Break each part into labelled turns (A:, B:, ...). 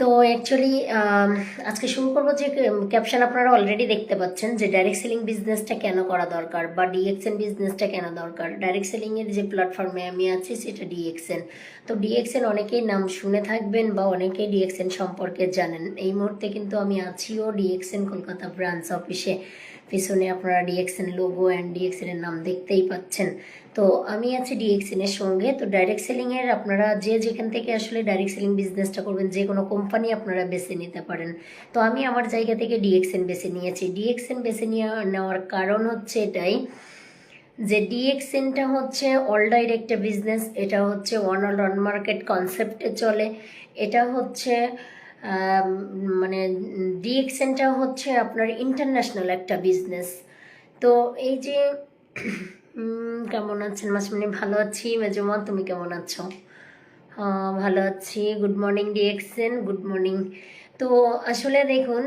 A: তো অ্যাকচুয়ালি আজকে শুরু করবো যে ক্যাপশন আপনারা অলরেডি দেখতে পাচ্ছেন যে ডাইরেক্ট সেলিং বিজনেসটা কেন করা দরকার বা ডিএক্সএন বিজনেসটা কেন দরকার। ডাইরেক্ট সেলিংয়ের যে প্ল্যাটফর্মে আমি আছি সেটা ডিএক্সএন। তো ডিএক্সএন অনেকেই নাম শুনে থাকবেন বা অনেকেই ডিএক্সএন সম্পর্কে জানেন। এই মুহূর্তে কিন্তু আমি আছিও ডিএক্সএন কলকাতা ব্রাঞ্চ অফিসে। পিছনে আপনারা ডিএক্সএন লোগো অ্যান্ড ডিএক্সএন এর নাম দেখতেই পাচ্ছেন। তো আমি আছি ডিএক্সএন এর সঙ্গে। তো ডাইরেক্ট সেলিং এর আপনারা যে যেখান থেকে আসলে ডাইরেক্ট সেলিং বিজনেসটা করবেন, যে কোনো কোম্পানি আপনারা বেছে নিতে পারেন। তো আমি আমার জায়গা থেকে ডিএক্সএন বেছে নিয়েছি। ডিএক্সএন বেছে নেওয়ার কারণ হচ্ছে এটাই যে ডিএক্সএনটা হচ্ছে অল ডাইরেক্ট বিজনেস। এটা হচ্ছে ওয়ান অল ওয়ান মার্কেট কনসেপ্টে চলে। এটা হচ্ছে মানে ডিএক্সএনটা হচ্ছে আপনার ইন্টারন্যাশনাল একটা বিজনেস। তো এই যে কেমন আছেন মাসিমণি? ভালো আছি। মেজমা, তুমি কেমন আছো? ভালো আছি। Good morning DXN, good morning. তো আসলে দেখুন,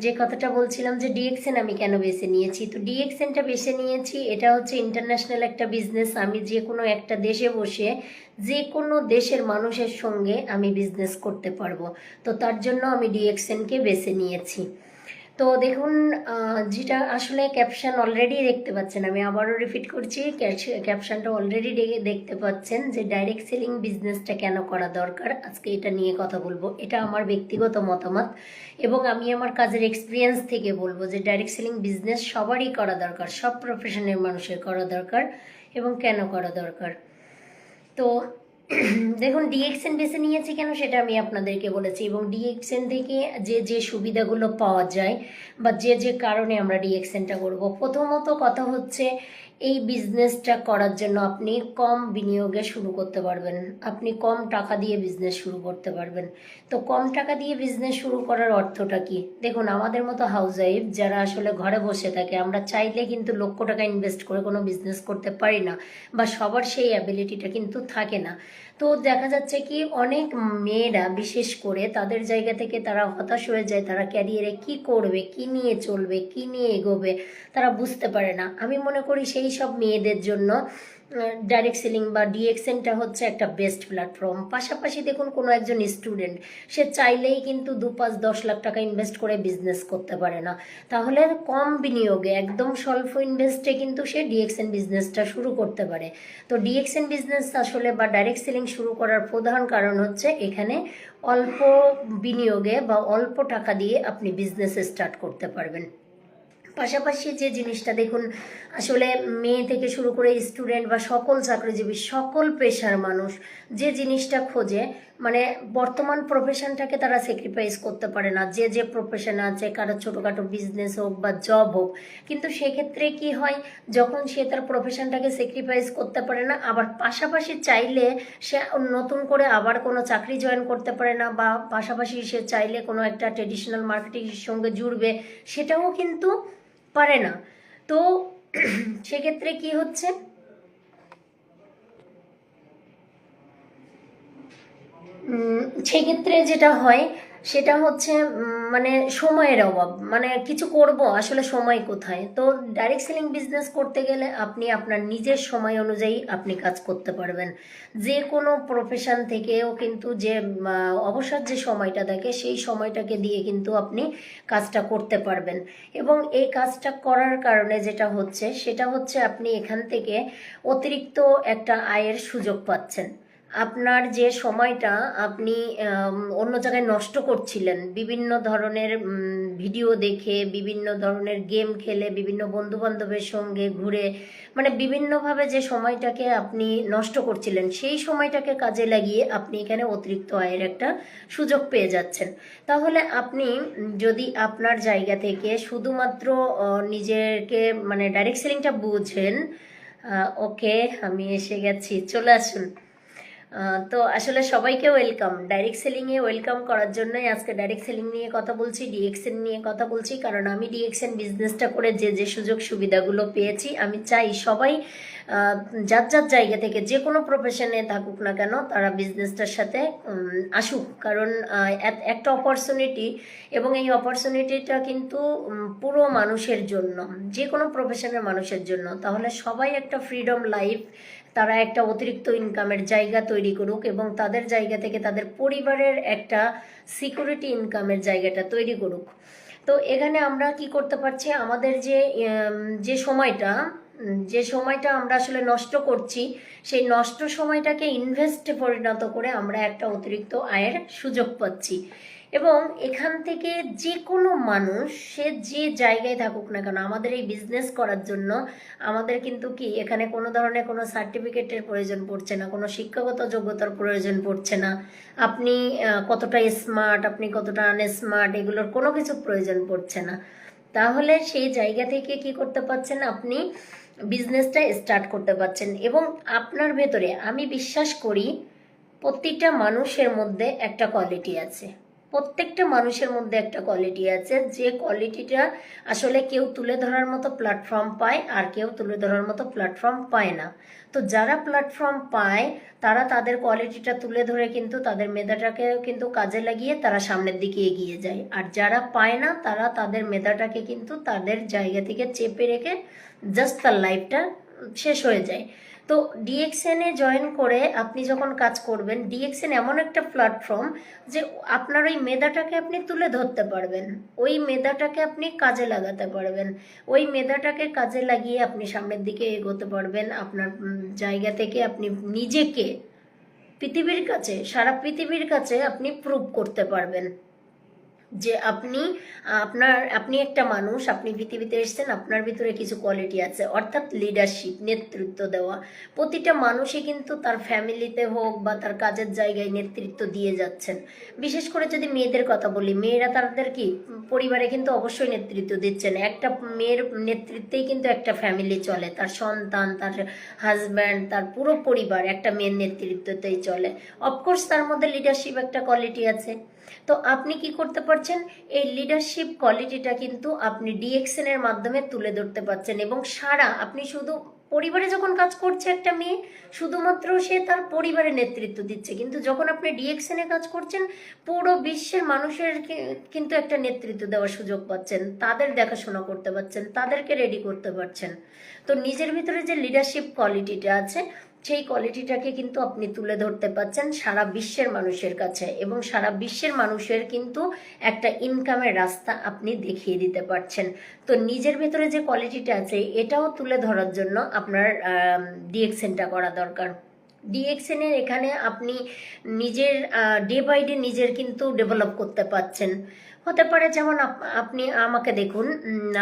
A: যে কথাটা বলছিলাম যে ডিএক্সএন আমি কেন বেছে নিয়েছি। তো ডিএক্সএনটা বেছে নিয়েছি, এটা হচ্ছে ইন্টারন্যাশনাল একটা বিজনেস। আমি যে কোনো একটা দেশে বসে যে কোনো দেশের মানুষের সঙ্গে আমি বিজনেস করতে পারবো। তো তার জন্য আমি ডিএক্সএনকে বেছে নিয়েছি। তো দেখুন, যেটা আসলে ক্যাপশন অলরেডি দেখতে পাচ্ছেন, আমি আবারও রিপিট করছি, ক্যাপশনটা অলরেডি দেখতে পাচ্ছেন যে ডাইরেক্ট সেলিং বিজনেসটা কেন করা দরকার। আজকে এটা নিয়ে কথা বলবো। এটা আমার ব্যক্তিগত মতামত এবং আমি আমার কাজের এক্সপিরিয়েন্স থেকে বলবো যে ডাইরেক্ট সেলিং বিজনেস সবারই করা দরকার, সব প্রফেশনের মানুষের করা দরকার এবং কেন করা দরকার। তো দেখুন, ডিএক্সএন বেছে নিয়েছি কেন সেটা আমি আপনাদেরকে বলেছি এবং ডিএক্সএন থেকে যে যে সুবিধাগুলো পাওয়া যায় বা যে যে কারণে আমরা ডিএক্সএনটা করব। প্রথমত কথা হচ্ছে এই বিজনেসটা করার জন্য আপনি কম বিনিয়োগে শুরু করতে পারবেন। আপনি কম টাকা দিয়ে বিজনেস শুরু করতে পারবেন। তো কম টাকা দিয়ে বিজনেস শুরু করার অর্থটা কি? দেখুন, আমাদের মতো হাউস ওয়াইফ যারা আসলে ঘরে বসে থাকে, আমরা চাইলে কিন্তু লক্ষ টাকা ইনভেস্ট করে কোনো বিজনেস করতে পারি না বা সবার সেই অ্যাবিলিটিটা কিন্তু থাকে না। তো দেখা যাচ্ছে কি অনেক মেয়েরা বিশেষ করে তাদের জায়গা থেকে তারা হতাশ হয়ে যায়। তারা ক্যারিয়ারে কি করবে, কি নিয়ে চলবে, কি নিয়ে এগোবে তারা বুঝতে পারে না। আমি মনে করি সেই সব মেয়েদের জন্য ডাইরেক্ট সেলিং বা ডিএক্সএনটা হচ্ছে একটা বেস্ট প্ল্যাটফর্ম। পাশাপাশি দেখুন, কোনো একজন স্টুডেন্ট সে চাইলেই কিন্তু 2-5-10 লাখ টাকা ইনভেস্ট করে বিজনেস করতে পারে না। তাহলে কম বিনিয়োগে একদম স্বল্প ইনভেস্টে কিন্তু সে ডিএক্সএন বিজনেসটা শুরু করতে পারে। তো ডিএক্সএন বিজনেস আসলে বা ডাইরেক্ট সেলিং শুরু করার প্রধান কারণ হচ্ছে এখানে অল্প বিনিয়োগে বা অল্প টাকা দিয়ে আপনি বিজনেস স্টার্ট করতে পারবেন। পাশাপাশি যে জিনিসটা দেখুন, আসলে মেয়ে থেকে শুরু করে স্টুডেন্ট বা সকল চাকরিজীবী, সকল পেশার মানুষ যে জিনিসটা খোঁজে, মানে বর্তমান প্রফেশনটাকে তারা স্যাক্রিফাইস করতে পারে না। যে যে প্রফেশন আছে, কারো ছোটোখাটো বিজনেস হোক বা জব হোক, কিন্তু সেক্ষেত্রে কি হয়, যখন সে তার প্রফেশনটাকে স্যাক্রিফাইস করতে পারে না, আবার পাশাপাশি চাইলে সে নতুন করে আবার কোনো চাকরি জয়েন করতে পারে না, বা পাশাপাশি সে চাইলে কোনো একটা ট্রেডিশনাল মার্কেটিংয়ের সঙ্গে জুড়বে, সেটাও কিন্তু পারে না। তো সেক্ষেত্রে কি হচ্ছে, সেক্ষেত্রে যেটা হয় সেটা হচ্ছে মানে সময়ের অভাব, মানে কিছু করব আসলে সময় কোথায়। তো ডাইরেক্ট সেলিং বিজনেস করতে গেলে আপনি আপনার নিজের সময় অনুযায়ী আপনি কাজ করতে পারবেন। যে কোনো প্রফেশন থেকেও কিন্তু যে অবসর যে সময়টা থাকে সেই সময়টাকে দিয়ে কিন্তু আপনি কাজটা করতে পারবেন। এবং এই কাজটা করার কারণে যেটা হচ্ছে সেটা হচ্ছে আপনি এখান থেকে অতিরিক্ত একটা আয়ের সুযোগ পাচ্ছেন। আপনার যে সময়টা আপনি অন্য জায়গায় নষ্ট করছিলেন বিভিন্ন ধরনের ভিডিও দেখে, বিভিন্ন ধরনের গেম খেলে, বিভিন্ন বন্ধু বান্ধবের সঙ্গে ঘুরে, মানে বিভিন্নভাবে যে সময়টাকে আপনি নষ্ট করছিলেন সেই সময়টাকে কাজে লাগিয়ে আপনি এখানে অতিরিক্ত আয়ের একটা সুযোগ পেয়ে যাচ্ছেন। তাহলে আপনি যদি আপনার জায়গা থেকে শুধুমাত্র নিজেকে মানে ডাইরেক্ট সেলিংটা বুঝেন। ওকে, আমি এসে গেছি, চলে আসুন। তো আসলে সবাইকে ওয়েলকাম, ডাইরেক্ট সেলিংয়ে ওয়েলকাম করার জন্যই আজকে ডাইরেক্ট সেলিং নিয়ে কথা বলছি, ডিএক্সএন নিয়ে কথা বলছি। কারণ আমি ডিএক্সএন বিজনেসটা করে যে যে সুযোগ সুবিধাগুলো পেয়েছি, আমি চাই সবাই যার যার জায়গা থেকে যে কোনো প্রফেশনে থাকুক না কেন তারা বিজনেসটার সাথে আসুক। কারণ একটা অপরচুনিটি, এবং এই অপরচুনিটিটা কিন্তু পুরো মানুষের জন্য, যে কোনো প্রফেশনের মানুষের জন্য। তাহলে সবাই একটা ফ্রিডম লাইফ তারা একটা অতিরিক্ত ইনকামের জায়গা তৈরি করুক এবং তাদের জায়গা থেকে তাদের পরিবারের একটা সিকিউরিটি ইনকামের জায়গাটা তৈরি করুক। তো এখানে আমরা কি করতে পারছি, আমাদের যে সময়টা আমরা আসলে নষ্ট করছি, সেই নষ্ট সময়টাকে ইনভেস্টে পরিণত করে আমরা একটা অতিরিক্ত আয়ের সুযোগ পাচ্ছি। এবং এখান থেকে যে কোনো মানুষ সে যে জায়গায় থাকুক না কেন, আমাদের এই বিজনেস করার জন্য আমাদের কিন্তু কি এখানে কোনো ধরনের কোনো সার্টিফিকেটের প্রয়োজন পড়ছে না, কোনো শিক্ষাগত যোগ্যতার প্রয়োজন পড়ছে না, আপনি কতটা স্মার্ট, আপনি কতটা আনস্মার্ট, এগুলোর কোনো কিছু প্রয়োজন পড়ছে না। তাহলে সেই জায়গা থেকে কি করতে পারছেন, আপনি বিজনেসটা স্টার্ট করতে পারছেন। এবং আপনার ভেতরে আমি বিশ্বাস করি প্রতিটা মানুষের মধ্যে একটা কোয়ালিটি আছে, প্রত্যেকটা মানুষের মধ্যে একটা কোয়ালিটি আছে, যে কোয়ালিটিটা আসলে কেউ তুলে ধরার মতো প্ল্যাটফর্ম পায় আর কেউ তুলে ধরার মতো প্ল্যাটফর্ম পায় না। তো যারা প্ল্যাটফর্ম পায় তারা তাদের কোয়ালিটিটা তুলে ধরে কিন্তু তাদের মেধাটাকে কিন্তু কাজে লাগিয়ে তারা সামনের দিকে এগিয়ে যায়, আর যারা পায় না তারা তাদের মেধাটাকে কিন্তু তাদের জায়গা থেকে চেপে রেখে জাস্ট তার লাইফটা শেষ হয়ে যায়। তো ডিএক্সএনে জয়েন করে আপনি যখন কাজ করবেন, ডিএক্সএন এমন একটা প্ল্যাটফর্ম যে আপনার ওই মেধাটাকে আপনি তুলে ধরতে পারবেন, ওই মেধাটাকে আপনি কাজে লাগাতে পারবেন, ওই মেধাটাকে কাজে লাগিয়ে আপনি সামনের দিকে এগোতে পারবেন। আপনার জায়গা থেকে আপনি নিজেকে পৃথিবীর কাছে, সারা পৃথিবীর কাছে আপনি প্রুভ করতে পারবেন যে আপনি একটা মানুষ, আপনি পৃথিবীতে এসেছেন, আপনার ভিতরে কিছু কোয়ালিটি আছে, অর্থাৎ লিডারশিপ, নেতৃত্ব দেওয়া। প্রতিটা মানুষই কিন্তু তার ফ্যামিলিতে হোক বা তার কাজের জায়গায় নেতৃত্ব দিয়ে যাচ্ছেন। বিশেষ করে যদি মেয়েদের কথা বলি, মেয়েরা তাদের কি পরিবারে কিন্তু অবশ্যই নেতৃত্ব দিচ্ছেন। একটা মেয়ের নেতৃত্বেই কিন্তু একটা ফ্যামিলি চলে, তার সন্তান, তার হাজব্যান্ড, তার পুরো পরিবার একটা মেয়ের নেতৃত্বতেই চলে। অফকোর্স তার মধ্যে লিডারশিপ একটা কোয়ালিটি আছে। তো আপনি কি করতে পারছেন, এই লিডারশিপ কোয়ালিটিটা কিন্তু আপনি ডিএক্সএন এর মাধ্যমে তুলে ধরতে পারছেন। এবং আপনি শুধু পরিবারে যখন কাজ করছে একটা মেয়ে, শুধুমাত্র সে তার পরিবারের নেতৃত্ব দিচ্ছে, কিন্তু যখন আপনি ডিএক্সএন এ কাজ করছেন পুরো বিশ্বের মানুষের কিন্তু একটা নেতৃত্ব দেওয়ার সুযোগ পাচ্ছেন, তাদের দেখাশোনা করতে পারছেন, তাদেরকে রেডি করতে পারছেন। তো নিজের ভিতরে যে লিডারশিপ কোয়ালিটিটা আছে সেই কোয়ালিটিটাকে কিন্তু আপনি তুলে ধরতে পারছেন সারা বিশ্বের মানুষের কাছে, এবং সারা বিশ্বের মানুষের কিন্তু একটা ইনকামের রাস্তা আপনি দেখিয়ে দিতে পারছেন। তো নিজের ভেতরে যে কোয়ালিটিটা আছে এটাও তুলে ধরার জন্য আপনার ডিএক্সএনটা করা দরকার। ডিএক্সএন এর এখানে আপনি নিজের ডে বাই ডে নিজের কিন্তু ডেভেলপ করতে পারছেন। হতে পারে যেমন আপনি আমাকে দেখুন,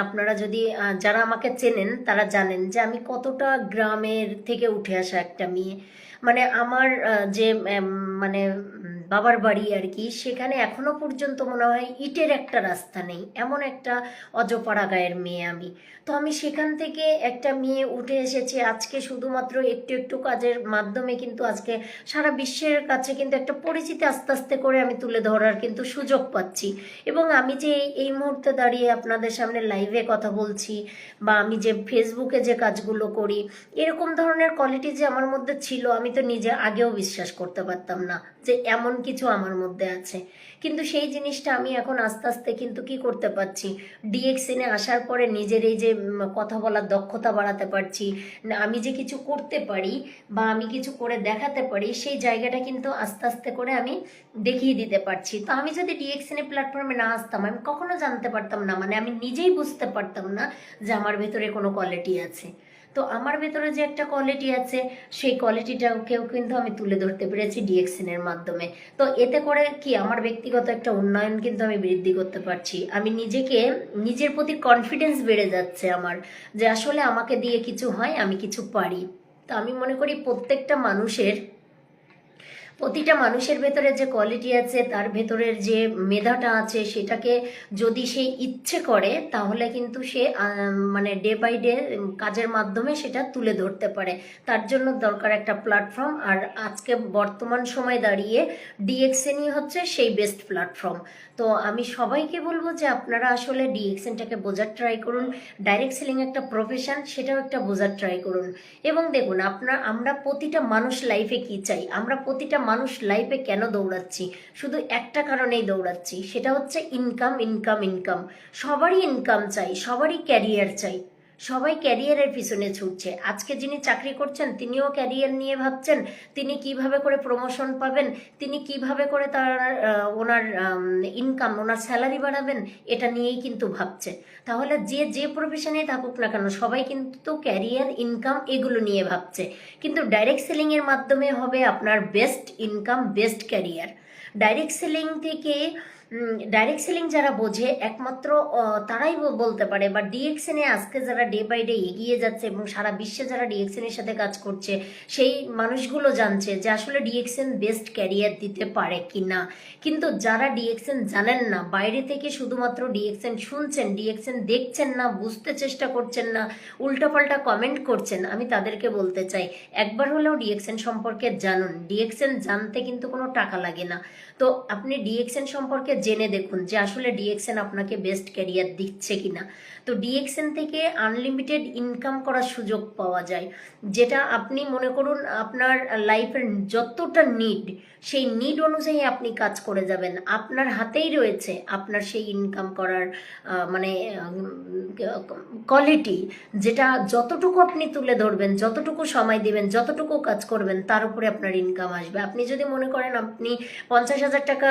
A: আপনারা যদি যারা আমাকে চেনেন তারা জানেন যে আমি কতটা গ্রামের থেকে উঠে আসা একটা মেয়ে। মানে আমার যে মানে বাবার বাড়ি আর কি, সেখানে এখনো পর্যন্ত মনে হয় ইটের একটা রাস্তা নেই, এমন একটা অজপাড়া গায়ের মেয়ে আমি। তো আমি সেখান থেকে একটা মেয়ে উঠে এসেছি আজকে শুধুমাত্র একটু একটু কাজের মাধ্যমে কিন্তু আজকে সারা বিশ্বের কাছে কিন্তু একটা পরিচিতি আস্তে আস্তে করে আমি তুলে ধরার কিন্তু সুযোগ পাচ্ছি। এবং আমি যে এই মুহূর্তে দাঁড়িয়ে আপনাদের সামনে লাইভে কথা বলছি, বা আমি যে ফেসবুকে যে কাজগুলো করি, এরকম ধরনের কোয়ালিটি যে আমার মধ্যে ছিল আমি তো নিজে আগেও বিশ্বাস করতে পারতাম না যে এমন কিছু আমার মধ্যে আছে। কিন্তু সেই জিনিসটা আমি এখন আস্তে আস্তে কিন্তু কি করতে পারছি, ডিএক্সএনে আসার পরে নিজের এই যে কথা বলার দক্ষতা বাড়াতে পারছি, আমি যে কিছু করতে পারি বা আমি কিছু করে দেখাতে পারি, সেই জায়গাটা কিন্তু আস্তে আস্তে করে আমি দেখিয়ে দিতে পারছি। তো আমি যদি ডিএক্সএন প্ল্যাটফর্মে না আসতাম আমি কখনো জানতে পারতাম না, মানে আমি নিজেই বুঝতে পারতাম না যে আমার ভেতরে কোনো কোয়ালিটি আছে। তো আমার ভেতরে যে একটা কোয়ালিটি আছে সেই কোয়ালিটিটাকেও কিন্তু আমি তুলে ধরতে পেরেছি ডিএক্সএন এর মাধ্যমে। তো এতে করে কি আমার ব্যক্তিগত একটা উন্নয়ন কিন্তু আমি বৃদ্ধি করতে পারছি, আমি নিজের প্রতি কনফিডেন্স বেড়ে যাচ্ছে আমার, যে আসলে আমাকে দিয়ে কিছু হয়, আমি কিছু পারি। তো আমি মনে করি প্রতিটা মানুষের ভেতরে যে কোয়ালিটি আছে, তার ভেতরের যে মেধাটা আছে, সেটাকে যদি সে ইচ্ছে করে তাহলে কিন্তু সে মানে ডে বাই ডে কাজের মাধ্যমে সেটা তুলে ধরতে পারে। তার জন্য দরকার একটা প্ল্যাটফর্ম, আর আজকে বর্তমান সময় দাঁড়িয়ে ডিএক্সএনই হচ্ছে সেই বেস্ট প্ল্যাটফর্ম। তো আমি সবাইকে বলবো যে আপনারা আসলে ডিএক্সএনটাকে বোঝার ট্রাই করুন, ডাইরেক্ট সেলিং একটা প্রফেশন, সেটাও একটা বোঝার ট্রাই করুন। এবং দেখুন আমরা প্রতিটা মানুষ লাইফে কি চাই, আমরা প্রতিটা মানুষ লাইফে কেন দৌড়াচ্ছি, শুধু একটা কারণেই দৌড়াচ্ছি, সেটা হচ্ছে ইনকাম ইনকাম ইনকাম। সবারই ইনকাম চাই, সবারই ক্যারিয়ার চাই, সবাই ক্যারিয়ারের পিছনে ছুটছে। আজকে যিনি চাকরি করছেন তিনিও ক্যারিয়ার নিয়ে ভাবছেন, তিনি কিভাবে করে প্রমোশন পাবেন, তিনি কিভাবে করে তার ওনার ইনকাম, ওনার স্যালারি বাড়াবেন, এটা নিয়েই কিন্তু ভাবছে। তাহলে যে যে প্রফেশনে থাকুক না কেন সবাই কিন্তু ক্যারিয়ার, ইনকাম এগুলো নিয়ে ভাবছে। কিন্তু ডাইরেক্ট সেলিংয়ের মাধ্যমে হবে আপনার best income, best career. Direct selling থেকে ডাইরেক্ট সেলিং যারা বোঝে একমাত্র তারাই বলতে পারে, বা ডিএক্সএনে আজকে যারা ডে বাই ডে এগিয়ে যাচ্ছে এবং সারা বিশ্বে যারা ডিএক্সএনের সাথে কাজ করছে সেই মানুষগুলো জানছে যে আসলে ডিএক্সএন বেস্ট ক্যারিয়ার দিতে পারে কি না। কিন্তু যারা ডিএক্সএন জানেন না, বাইরে থেকে শুধুমাত্র ডিএক্সএন শুনছেন, ডিএক্সএন দেখছেন না, বুঝতে চেষ্টা করছেন না, উল্টাপাল্টা কমেন্ট করছেন, আমি তাদেরকে বলতে চাই একবার হলেও ডিএক্সএন সম্পর্কে জানুন। ডিএক্সএন জানতে কিন্তু কোনো টাকা লাগে না। তো আপনি ডিএক্সএন সম্পর্কে জেনে দেখুন যে আসলে ডিএক্সএন আপনাকে বেস্ট ক্যারিয়ার দিচ্ছে কিনা। তো ডিএক্সএন থেকে আনলিমিটেড ইনকাম করার সুযোগ পাওয়া যায়, যেটা আপনি মনে করুন আপনার লাইফের যতটা নিড সেই নিড অনুযায়ী আপনি কাজ করে যাবেন। আপনার হাতেই রয়েছে আপনার সেই ইনকাম করার মানে কোয়ালিটি, যেটা যতটুকু আপনি তুলে ধরবেন, যতটুকু সময় দিবেন, যতটুকু কাজ করবেন তার উপরে আপনার ইনকাম আসবে। আপনি যদি মনে করেন আপনি 50,000 টাকা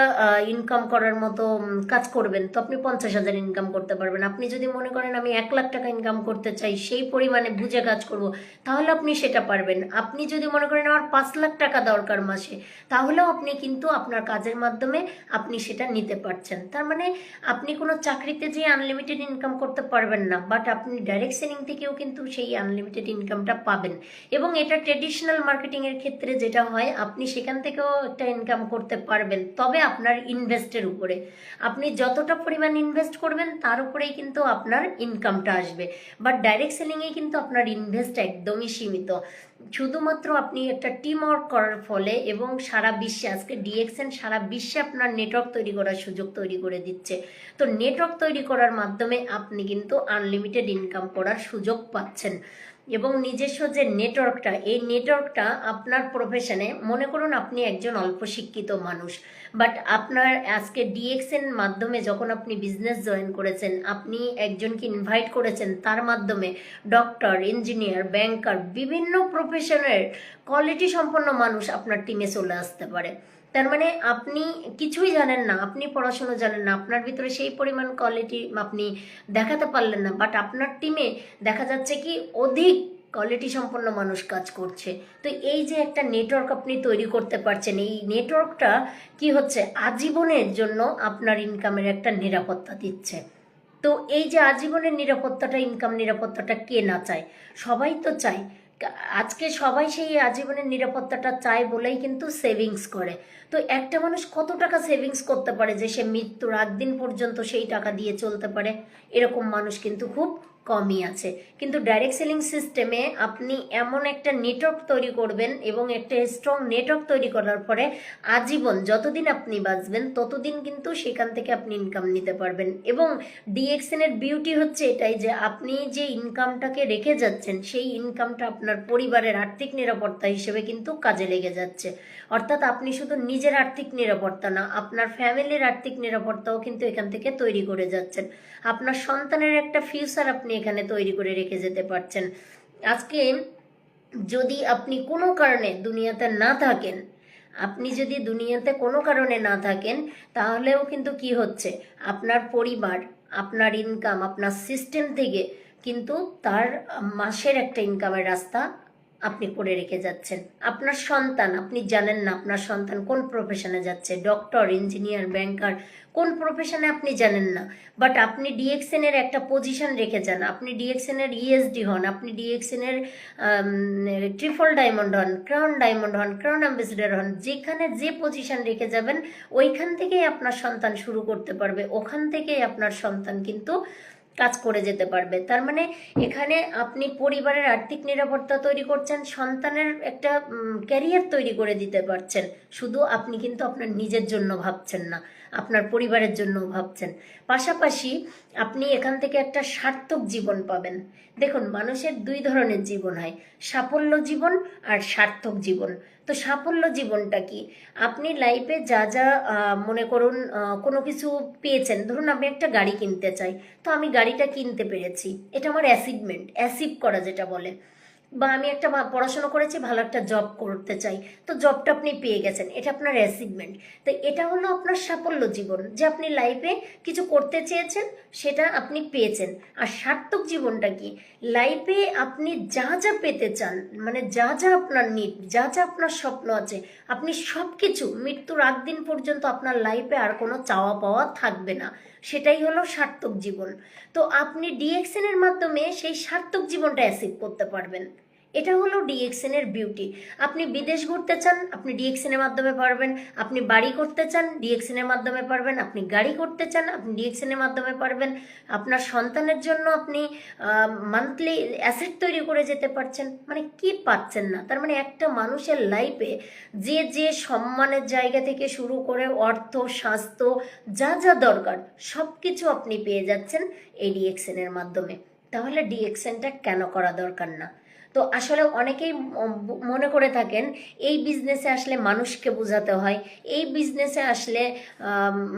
A: ইনকাম করার মতো কাজ করবেন, তো আপনি 50,000 ইনকাম করতে পারবেন। আপনি যদি মনে করেন আমি 1,00,000 টাকা ইনকাম করতে চাই, সেই পরিমাণে বুঝে কাজ করব, তাহলে আপনি সেটা পারবেন। আপনি যদি মনে করেন আমার 5,00,000 টাকা দরকার মাসে, তাহলেও আপনি কিন্তু আপনার কাজের মাধ্যমে আপনি সেটা নিতে পারছেন। তার মানে আপনি কোনো চাকরিতে যে আনলিমিটেড ইনকাম করতে পারবেন না, বাট আপনি ডাইরেক্ট সেলিং থেকেও কিন্তু সেই আনলিমিটেড ইনকামটা পাবেন। এবং এটা ট্রেডিশনাল মার্কেটিংয়ের ক্ষেত্রে যেটা হয়, আপনি সেখান থেকেও একটা ইনকাম করতে পারবেন, তবে আপনার ইনভেস্টের উপরে। আপনি যতটা পরিমাণ ইনভেস্ট করবেন তার উপরেই কিন্তু আপনার ইনকামটা আসবে। বাট ডাইরেক্ট সেলিংয়ে কিন্তু আপনার ইনভেস্ট একদমই সীমিত। শুধুমাত্র আপনি একটা টিম ওয়ার্ক করার ফলে, এবং সারা বিশ্বে আজকে ডিএক্সএন সারা বিশ্বে আপনার নেটওয়ার্ক তৈরি করার সুযোগ তৈরি করে দিচ্ছে। তো নেটওয়ার্ক তৈরি করার মাধ্যমে আপনি কিন্তু আনলিমিটেড ইনকাম করার সুযোগ পাচ্ছেন। এবং নিজস্ব যে নেটওয়ার্কটা, এই নেটওয়ার্কটা আপনার প্রফেশনে, মনে করুন আপনি একজন অল্প শিক্ষিত মানুষ, বাট আপনার আজকে ডিএক্সএন মাধ্যমে যখন আপনি বিজনেস জয়েন করেছেন, আপনি একজনকে ইনভাইট করেছেন, তার মাধ্যমে ডক্টর, ইঞ্জিনিয়ার, ব্যাংকার, বিভিন্ন প্রফেশনের কোয়ালিটি সম্পন্ন মানুষ আপনার টিমে চলে আসতে পারে। তার মানে আপনি কিছুই জানেন না, আপনি পড়াশুনো জানেন না, আপনার ভিতরে সেই পরিমাণ কোয়ালিটি আপনি দেখাতে পারলেন না, বাট আপনার টিমে দেখা যাচ্ছে কি অধিক কোয়ালিটি সম্পন্ন মানুষ কাজ করছে। তো এই যে একটা নেটওয়ার্ক আপনি তৈরি করতে পারছেন, এই নেটওয়ার্কটা কি হচ্ছে, আজীবনের জন্য আপনার ইনকামের একটা নিরাপত্তা দিচ্ছে। তো এই যে আজীবনের নিরাপত্তাটা, ইনকাম নিরাপত্তাটা কে না চায়, সবাই তো চায়। আজকে সবাই সেই আজীবনের নিরাপত্তাটা চায় বলেই কিন্তু সেভিংস করে। তো একটা মানুষ কত টাকা সেভিংস করতে পারে যে সে মৃত্যুর আগ দিন পর্যন্ত সেই টাকা দিয়ে চলতে পারে? এরকম মানুষ কিন্তু খুব কমই আছে। কিন্তু ডাইরেক্ট সেলিং সিস্টেমে আপনি এমন একটা নেটওয়ার্ক তৈরি করবেন, এবং একটা স্ট্রং নেটওয়ার্ক তৈরি করার পরে আজীবন যতদিন আপনি বাঁচবেন ততদিন কিন্তু সেখান থেকে আপনি ইনকাম নিতে পারবেন। এবং ডিএক্সএন এর বিউটি হচ্ছে এটাই যে আপনি যে ইনকামটাকে রেখে যাচ্ছেন, সেই ইনকামটা আপনার পরিবারের আর্থিক নিরাপত্তা হিসেবে কিন্তু কাজে লেগে যাচ্ছে। অর্থাৎ আপনি শুধু নিজের আর্থিক নিরাপত্তা না, আপনার ফ্যামিলির আর্থিক নিরাপত্তাও কিন্তু এখান থেকে তৈরি করে যাচ্ছেন। আপনার সন্তানের একটা ফিউচার আপনি এখানে তৈরি করে রেখে যেতে পারছেন। আজকে যদি আপনি কোনো কারণে দুনিয়াতে না থাকেন, আপনি যদি দুনিয়াতে কোনো কারণে না থাকেন, তাহলেও কিন্তু কি হচ্ছে, আপনার পরিবার, আপনার ইনকাম, আপনার সিস্টেম থেকে কিন্তু তার মাসের একটা ইনকামের রাস্তা আপনি করে রেখে যাচ্ছেন। আপনার সন্তান, আপনি জানেন না আপনার সন্তান কোন প্রফেশনে যাচ্ছে, ডক্টর, ইঞ্জিনিয়ার, ব্যাংকার, কোন প্রফেশনে আপনি জানেন না, বাট আপনি ডিএক্সএন এর একটা পজিশন রেখে যান, আপনি ডিএক্সএন এর ইএসডি হন, আপনি ডিএক্সএন এর ট্রিপল ডায়মন্ড হন, ক্রাউন ডায়মন্ড হন, ক্রাউন অ্যাম্বাসেডর হন, যেখানে যে পজিশন রেখে যাবেন ওইখান থেকেই আপনার সন্তান শুরু করতে পারবে, ওখান থেকেই আপনার সন্তান কিন্তু কাজ করে যেতে পারবে। তার মানে এখানে আপনি পরিবারের আর্থিক নিরাপত্তা তৈরি করছেন, সন্তানের একটা ক্যারিয়ার তৈরি করে দিতে পারছেন। শুধু আপনি কিন্তু আপনার নিজের জন্য ভাবছেন না, আপনার পরিবারের জন্য ভাবছেন। পাশাপাশি আপনি এখান থেকে একটা সার্থক জীবন পাবেন। দেখুন, মানুষের দুই ধরনের জীবন হয়, সাফল্য জীবন আর সার্থক জীবন। তো সাফল্য জীবনটা কি? আপনি লাইফে যা যা মনে করুন কোনো কিছু পেয়েছেন, ধরুন আমি একটা গাড়ি কিনতে চাই, তো আমি গাড়িটা কিনতে পেরেছি, এটা আমার অ্যাচিভমেন্ট, অ্যাচিভ করা যেটা বলে। বা আমি একটা পড়াশোনা করেছি, ভালো একটা জব করতে চাই, তো জবটা আপনি পেয়ে গেছেন, এটা আপনার অ্যাচিভমেন্ট। তো এটা হলো আপনার সাফল্য জীবন, যে আপনি লাইফে কিছু করতে চেয়েছেন, সেটা আপনি পেয়েছেন। আর সার্থক জীবনটা কি? লাইফে আপনি যা যা পেতে চান, মানে যা যা আপনার নিড, যা যা আপনার স্বপ্ন আছে, আপনি সব কিছু মৃত্যুর আগ দিন পর্যন্ত আপনার লাইফে আর কোনো চাওয়া পাওয়া থাকবে না, সেটাই হলো সার্থক জীবন। তো আপনি ডিএক্সএন এর মাধ্যমে সেই সার্থক জীবনটা অ্যাচিভ করতে পারবেন। এটা হলো ডিএক্সএন এর বিউটি। আপনি বিদেশ ঘুরতে চান, আপনি ডিএক্সএন এর মাধ্যমে পারবেন। আপনি বাড়ি করতে চান, ডিএক্সএন এর মাধ্যমে পারবেন। আপনি গাড়ি করতে চান, আপনি ডিএক্সএন এর মাধ্যমে পারবেন। আপনার সন্তানের জন্য আপনি মান্থলি অ্যাসেট তৈরি করে যেতে পারছেন। মানে কি পাচ্ছেন না? তার মানে একটা মানুষের লাইফে যে যে সম্মানের জায়গা থেকে শুরু করে অর্থ, স্বাস্থ্য, যা যা দরকার সব কিছু আপনি পেয়ে যাচ্ছেন এই ডিএক্সএন এর মাধ্যমে। তাহলে ডিএক্সএনটা কেন করা দরকার না? তো আসলে অনেকেই মনে করে থাকেন এই বিজনেসে আসলে মানুষকে বোঝাতে হয়, এই বিজনেসে আসলে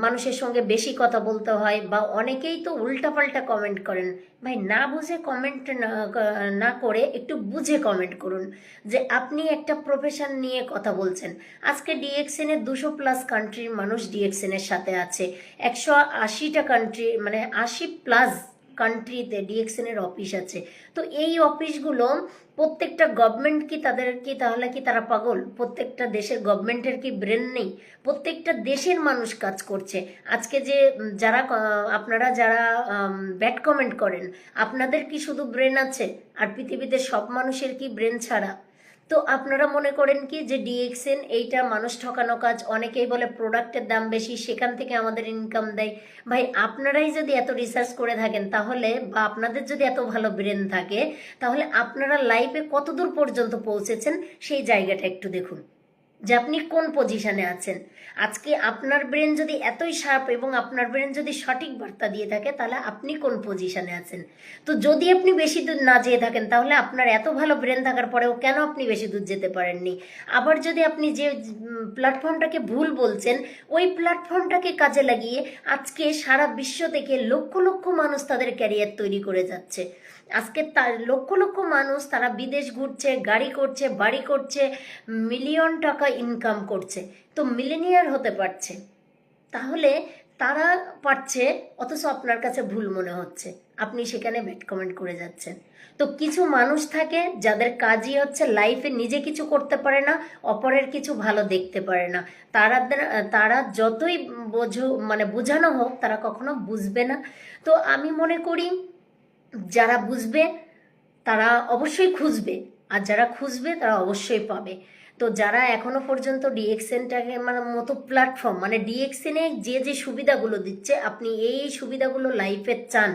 A: মানুষের সঙ্গে বেশি কথা বলতে হয়, বা অনেকেই তো উল্টাপাল্টা কমেন্ট করেন। ভাই, না বুঝে কমেন্ট না করে একটু বুঝে কমেন্ট করুন, যে আপনি একটা প্রফেশন নিয়ে কথা বলছেন। আজকে ডিএক্সএন এর 200+ কান্ট্রির মানুষ ডিএক্সএন এর সাথে আছে। 180টা কান্ট্রি, মানে 80+ কান্ট্রিতে ডিএক্সএন এর অফিস আছে। তো এই অফিসগুলো প্রত্যেকটা গভর্নমেন্ট কি তাদের কি, তাহলে কি তারা পাগল? প্রত্যেকটা দেশের গভর্নমেন্টের কি ব্রেন নেই? প্রত্যেকটা দেশের মানুষ কাজ করছে। আজকে যে যারা আপনারা যারা ব্যাড কমেন্ট করেন, আপনাদের কি শুধু ব্রেন আছে? আর পৃথিবীতে সব মানুষের কি ব্রেন ছাড়া? তো আপনারা মনে করেন কি যে ডিএক্সএন এইটা মানুষ ঠকানো কাজ? অনেকেই বলে প্রোডাক্টের দাম বেশি, সেখান থেকে আমাদের ইনকাম দেয়। ভাই, আপনারাই যদি এত রিসার্চ করে থাকেন, তাহলে বা আপনাদের যদি এত ভালো ব্রেন থাকে, তাহলে আপনারা লাইফে কতদূর পর্যন্ত পৌঁছেছেন সেই জায়গাটা একটু দেখুন, যে আপনি কোন পজিশনে আছেন। আজকে আপনার ব্রেন যদি এতই শার্প এবং আপনার ব্রেন যদি সঠিক বার্তা দিয়ে থাকে, তাহলে আপনি কোন পজিশনে আছেন। তো যদি আপনি বেশি দূর না যেয়ে থাকেন, তাহলে আপনার এত ভালো ব্রেন থাকার পরেও কেন আপনি বেশি দূর যেতে পারেননি? আবার যদি আপনি যে প্ল্যাটফর্মটাকে ভুল বলছেন, ওই প্ল্যাটফর্মটাকে কাজে লাগিয়ে আজকে সারা বিশ্ব থেকে লক্ষ লক্ষ মানুষ তাদের ক্যারিয়ার তৈরি করে যাচ্ছে। আজকে তার লক্ষ লক্ষ মানুষ তারা বিদেশ ঘুরছে, গাড়ি করছে, বাড়ি করছে, মিলিয়ন টাকা ইনকাম করছে, তো মিলেনিয়ার হতে পারছে। তাহলে তারা পারছে, অথচ আপনার কাছে ভুল মনে হচ্ছে, আপনি সেখানে ব্যাড কমেন্ট করে যাচ্ছেন। তো কিছু মানুষ থাকে যাদের কাজই হচ্ছে লাইফে নিজে কিছু করতে পারে না, অপরের কিছু ভালো দেখতে পারে না। তারা তারা যতই মানে বোঝানো হোক, তারা কখনো বুঝবে না। তো আমি মনে করি যারা বুঝবে তারা অবশ্যই খুঁজবে, আর যারা খুঁজবে তারা অবশ্যই পাবে। তো যারা এখনো পর্যন্ত ডিএক্সএনটাকে মানে মতো প্ল্যাটফর্ম, মানে ডিএক্সএনে যে যে সুবিধাগুলো দিচ্ছে, আপনি এই সুবিধাগুলো লাইফে চান,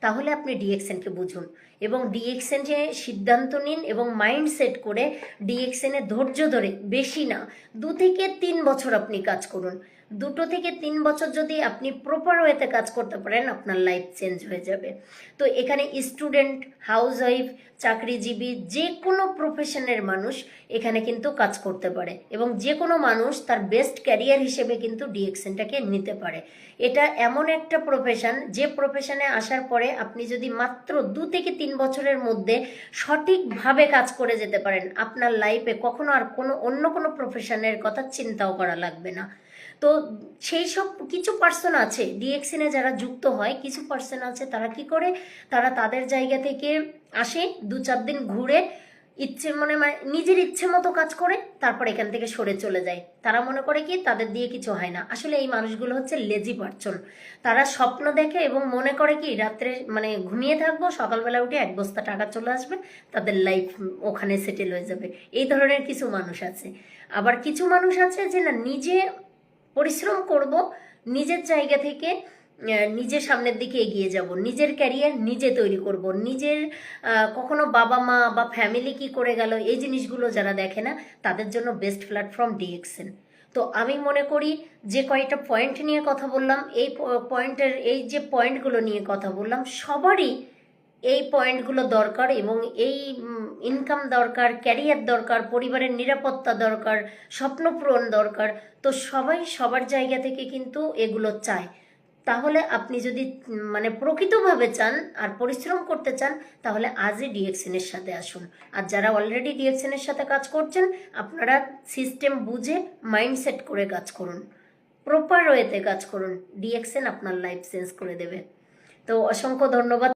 A: তাহলে আপনি ডিএক্সএনকে বুঝুন এবং ডিএক্সএনে সিদ্ধান্ত নিন এবং মাইন্ড সেট করে ডিএক্সএনে ধৈর্য ধরে, বেশি না 2 থেকে 3 বছর আপনি কাজ করুন। 2 থেকে 3 বছর যদি আপনি প্রপার ওয়েতে কাজ করতে পারেন, আপনার লাইফ চেঞ্জ হয়ে যাবে। তো এখানে স্টুডেন্ট, হাউসওয়াইফ, চাকরিজীবী, যে কোনো প্রফেশনের মানুষ এখানে কিন্তু কাজ করতে পারে, এবং যে কোনো মানুষ তার বেস্ট ক্যারিয়ার হিসেবে কিন্তু ডিএক্সএনটাকে নিতে পারে। এটা এমন একটা প্রফেশন, যে প্রফেশনে আসার পরে আপনি যদি মাত্র 2 থেকে 3 বছরের মধ্যে সঠিকভাবে কাজ করে যেতে পারেন, আপনার লাইফে কখনো আর অন্য কোনো প্রফেশনের কথা চিন্তাও করা লাগবে না। তো সেই সব কিছু পার্সন আছে ডিএক্সএনে যারা যুক্ত হয়, কিছু পার্সন আছে তারা কি করে, তারা তাদের জায়গা থেকে আসে, 2-4 দিন ঘুরে ইচ্ছে মানে নিজের ইচ্ছে মতো কাজ করে, তারপর এখান থেকে সরে চলে যায়। তারা মনে করে কি তাদের দিয়ে কিছু হয় না। আসলে এই মানুষগুলো হচ্ছে লেজি পার্সন। তারা স্বপ্ন দেখে এবং মনে করে কি রাত্রে মানে ঘুমিয়ে থাকবো, সকালবেলা উঠে 1 বস্তা টাকা চলে আসবে, তাদের লাইফ ওখানে সেটেল হয়ে যাবে। এই ধরনের কিছু মানুষ আছে। আবার কিছু মানুষ আছে যে না, নিজে পরিশ্রম করব, নিজের জায়গা থেকে নিজের সামনের দিকে এগিয়ে যাব, নিজের ক্যারিয়ার নিজে তৈরি করব, নিজের কখনো বাবা মা বা ফ্যামিলি কি করে গেল এই জিনিসগুলো যারা দেখে না, তাদের জন্য বেস্ট প্ল্যাটফর্ম ডিএক্সএন। তো আমি মনে করি যে কয়েকটা পয়েন্ট নিয়ে কথা বললাম, এই পয়েন্টের এই যে পয়েন্টগুলো নিয়ে কথা বললাম, সবারই এই পয়েন্টগুলো দরকার এবং এই ইনকাম দরকার, ক্যারিয়ার দরকার, পরিবারের নিরাপত্তা দরকার, স্বপ্ন পূরণ দরকার। তো সবাই সবার জায়গা থেকে কিন্তু এগুলো চায়। তাহলে আপনি যদি মানে প্রকৃতভাবে চান আর পরিশ্রম করতে চান, তাহলে আজই ডিএক্সএনের সাথে আসুন। আর যারা অলরেডি ডিএক্সএনের সাথে কাজ করছেন, আপনারা সিস্টেম বুঝে মাইন্ডসেট করে কাজ করুন, প্রপার ওয়েতে কাজ করুন। ডিএক্সএন আপনার লাইফ চেঞ্জ করে দেবে। তো অসংখ্য ধন্যবাদ।